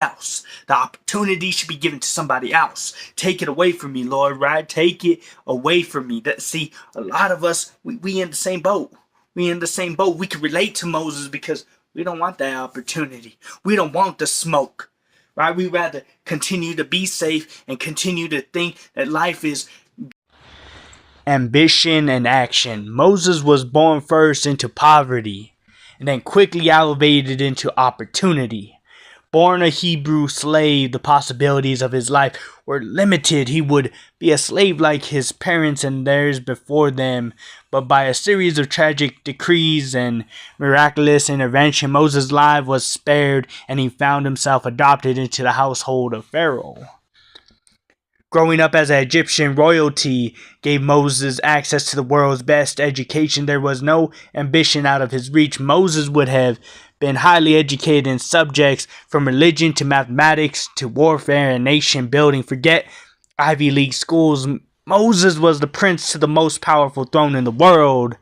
else. The opportunity should be given to somebody else. Take it away from me, Lord, right? Take it away from me. See, a lot of us, we in the same boat. We in the same boat. We can relate to Moses because we don't want that opportunity. We don't want the smoke, right? We rather continue to be safe and continue to think that life is ambition and action. Moses was born first into poverty and then quickly elevated into opportunity. Born a Hebrew slave, the possibilities of his life were limited. He would be a slave like his parents and theirs before them. But by a series of tragic decrees and miraculous intervention, Moses' life was spared and he found himself adopted into the household of Pharaoh. Growing up as an Egyptian royalty gave Moses access to the world's best education. There was no ambition out of his reach. Moses would have been highly educated in subjects from religion to mathematics to warfare and nation building. Forget Ivy League schools. Moses was the prince to the most powerful throne in the world.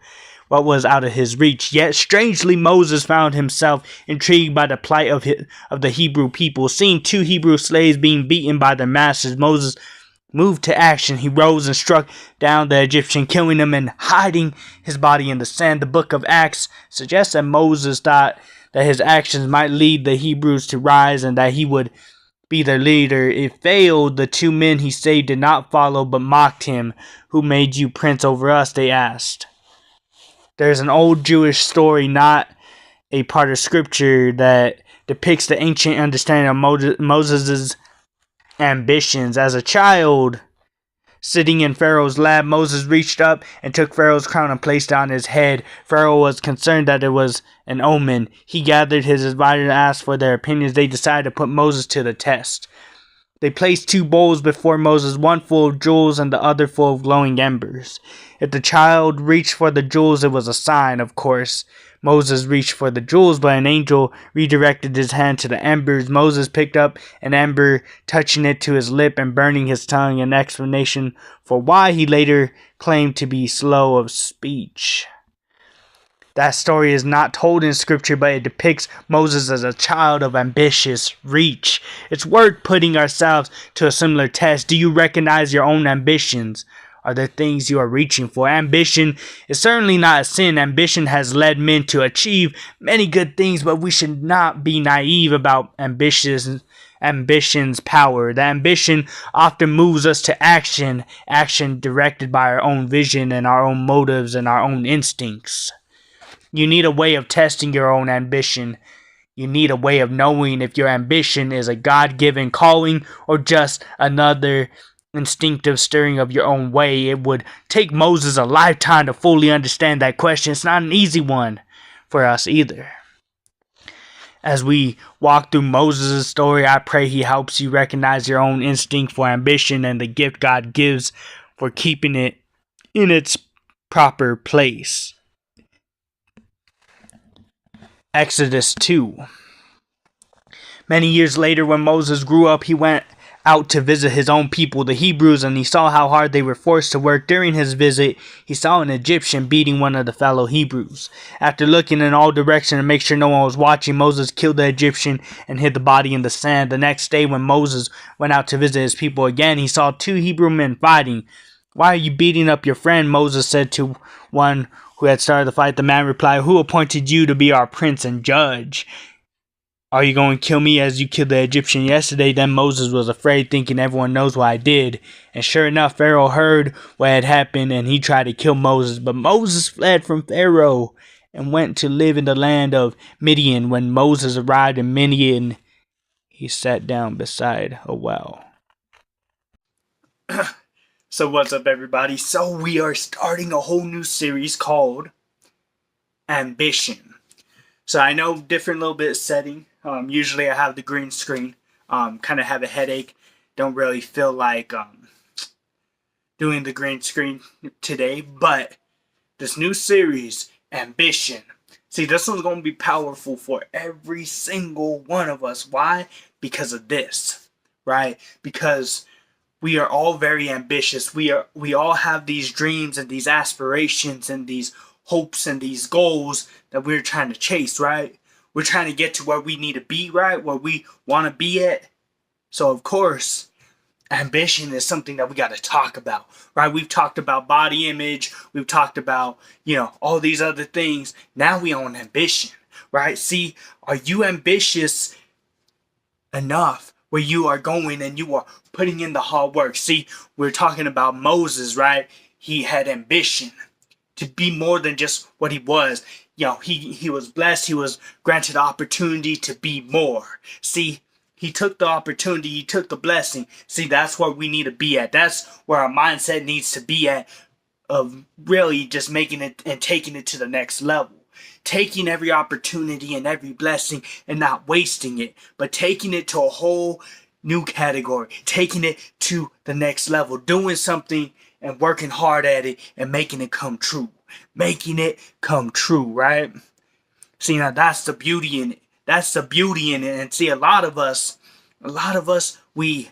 What was out of his reach? Yet strangely, Moses found himself intrigued by the plight of the Hebrew people. Seeing 2 Hebrew slaves being beaten by their masters, Moses moved to action. He rose and struck down the Egyptian, killing him and hiding his body in the sand. The book of Acts suggests that Moses thought that his actions might lead the Hebrews to rise and that he would be their leader. It failed. The 2 men he saved did not follow but mocked him. "Who made you prince over us?" they asked. There's an old Jewish story, not a part of scripture, that depicts the ancient understanding of Moses' ambitions. As a child, sitting in Pharaoh's lap, Moses reached up and took Pharaoh's crown and placed it on his head. Pharaoh was concerned that it was an omen. He gathered his advisors and asked for their opinions. They decided to put Moses to the test. They placed 2 bowls before Moses, one full of jewels and the other full of glowing embers. If the child reached for the jewels, it was a sign, of course. Moses reached for the jewels, but an angel redirected his hand to the embers. Moses picked up an ember, touching it to his lip and burning his tongue, an explanation for why he later claimed to be slow of speech. That story is not told in scripture, but it depicts Moses as a child of ambitious reach. It's worth putting ourselves to a similar test. Do you recognize your own ambitions? Are there things you are reaching for? Ambition is certainly not a sin. Ambition has led men to achieve many good things, but we should not be naive about ambition's power. The ambition often moves us to action directed by our own vision and our own motives and our own instincts. You need a way of testing your own ambition. You need a way of knowing if your ambition is a God-given calling or just another instinctive stirring of your own way. It would take Moses a lifetime to fully understand that question. It's not an easy one for us either. As we walk through Moses' story, I pray he helps you recognize your own instinct for ambition and the gift God gives for keeping it in its proper place. Exodus 2. Many years later, when Moses grew up, he went out to visit his own people, the Hebrews, and he saw how hard they were forced to work. During his visit, he saw an Egyptian beating one of the fellow Hebrews. After looking in all directions to make sure no one was watching, Moses killed the Egyptian and hid the body in the sand. The next day, when Moses went out to visit his people again, he saw 2 Hebrew men fighting. "Why are you beating up your friend?" Moses said to one who had started the fight. The man replied, "Who appointed you to be our prince and judge? Are you going to kill me as you killed the Egyptian yesterday?" Then Moses was afraid, thinking everyone knows what I did. And sure enough, Pharaoh heard what had happened and he tried to kill Moses. But Moses fled from Pharaoh and went to live in the land of Midian. When Moses arrived in Midian, he sat down beside a well. So what's up, everybody? So we are starting a whole new series called Ambition. So I know different little bit of setting. Usually I have the green screen. Kind of have a headache. Don't really feel like doing the green screen today. But this new series, Ambition. See, this one's going to be powerful for every single one of us. Why? Because of this, right? Because we are all very ambitious. We all have these dreams and these aspirations and these hopes and these goals that we're trying to chase, right? We're trying to get to where we need to be, right? Where we want to be at. So, of course, ambition is something that we got to talk about, right? We've talked about body image. We've talked about, all these other things. Now we own ambition, right? See, are you ambitious enough where you are going and you are putting in the hard work? See, we're talking about Moses, right? He had ambition to be more than just what he was. He was blessed. He was granted opportunity to be more. See, he took the opportunity. He took the blessing. See, that's where we need to be at. That's where our mindset needs to be at, of really just making it and taking it to the next level. Taking every opportunity and every blessing and not wasting it, but taking it to a whole new category. Taking it to the next level. Doing something and working hard at it and making it come true. Making it come true, right? See, now that's the beauty in it. That's the beauty in it. And see, a lot of us, we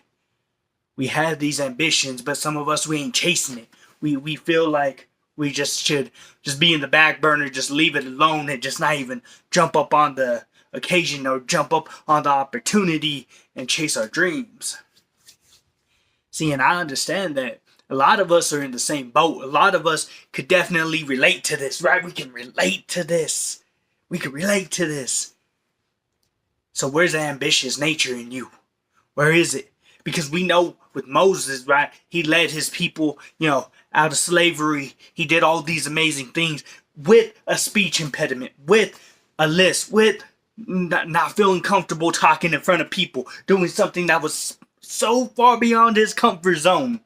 have these ambitions, but some of us, we ain't chasing it. We feel like we just should just be in the back burner, just leave it alone and just not even jump up on the occasion or jump up on the opportunity and chase our dreams. See, and I understand that a lot of us are in the same boat. A lot of us could definitely relate to this, right? We can relate to this. We can relate to this. So where's the ambitious nature in you? Where is it? Because we know with Moses, right, he led his people, out of slavery. He did all these amazing things with a speech impediment, with a list, with not feeling comfortable talking in front of people, doing something that was so far beyond his comfort zone.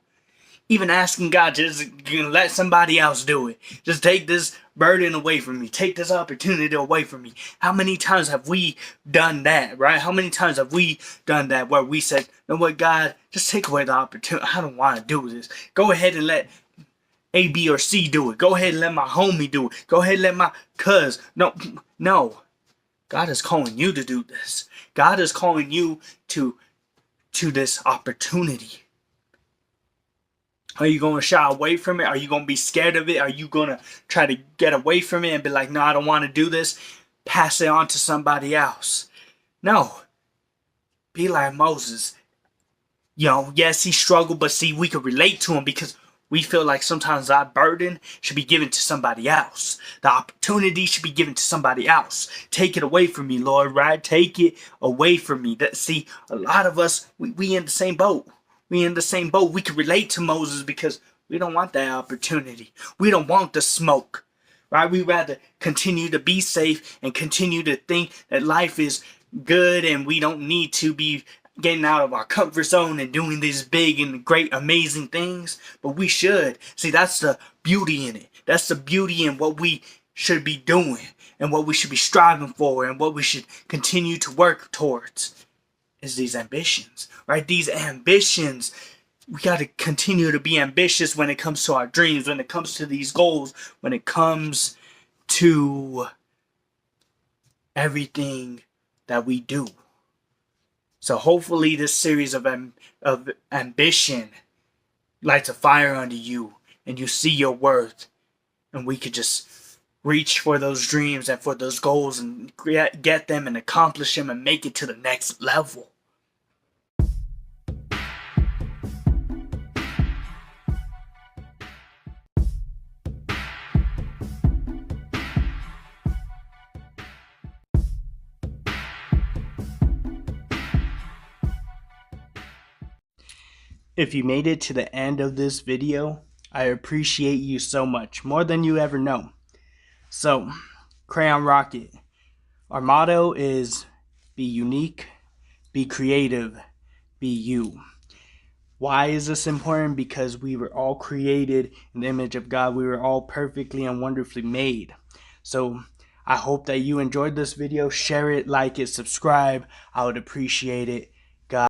Even asking God to just let somebody else do it. Just take this burden away from me. Take this opportunity away from me. How many times have we done that, right? How many times have we done that where we said, you know what, God, just take away the opportunity. I don't want to do this. Go ahead and let A, B, or C do it. Go ahead and let my homie do it. Go ahead and let my cuz. No. God is calling you to do this. God is calling you to this opportunity. Are you going to shy away from it? Are you going to be scared of it? Are you going to try to get away from it and be like, no, I don't want to do this? Pass it on to somebody else. No. Be like Moses. Yes, he struggled, but see, we could relate to him because we feel like sometimes that burden should be given to somebody else. The opportunity should be given to somebody else. Take it away from me, Lord, right? Take it away from me. See, a lot of us, we in the same boat. We in the same boat. We can relate to Moses because we don't want that opportunity. We don't want the smoke, right? We rather continue to be safe and continue to think that life is good and we don't need to be getting out of our comfort zone and doing these big and great, amazing things. But we should. See, that's the beauty in it. That's the beauty in what we should be doing and what we should be striving for and what we should continue to work towards. Is these ambitions, right? These ambitions, we got to continue to be ambitious when it comes to our dreams, when it comes to these goals, when it comes to everything that we do. So hopefully this series of ambition lights a fire under you and you see your worth, and we could just reach for those dreams and for those goals and get them and accomplish them and make it to the next level. If you made it to the end of this video, I appreciate you so much, more than you ever know. So, Krayonn Rocket, our motto is be unique, be creative, be you. Why is this important? Because we were all created in the image of God. We were all perfectly and wonderfully made. So, I hope that you enjoyed this video. Share it, like it, subscribe. I would appreciate it.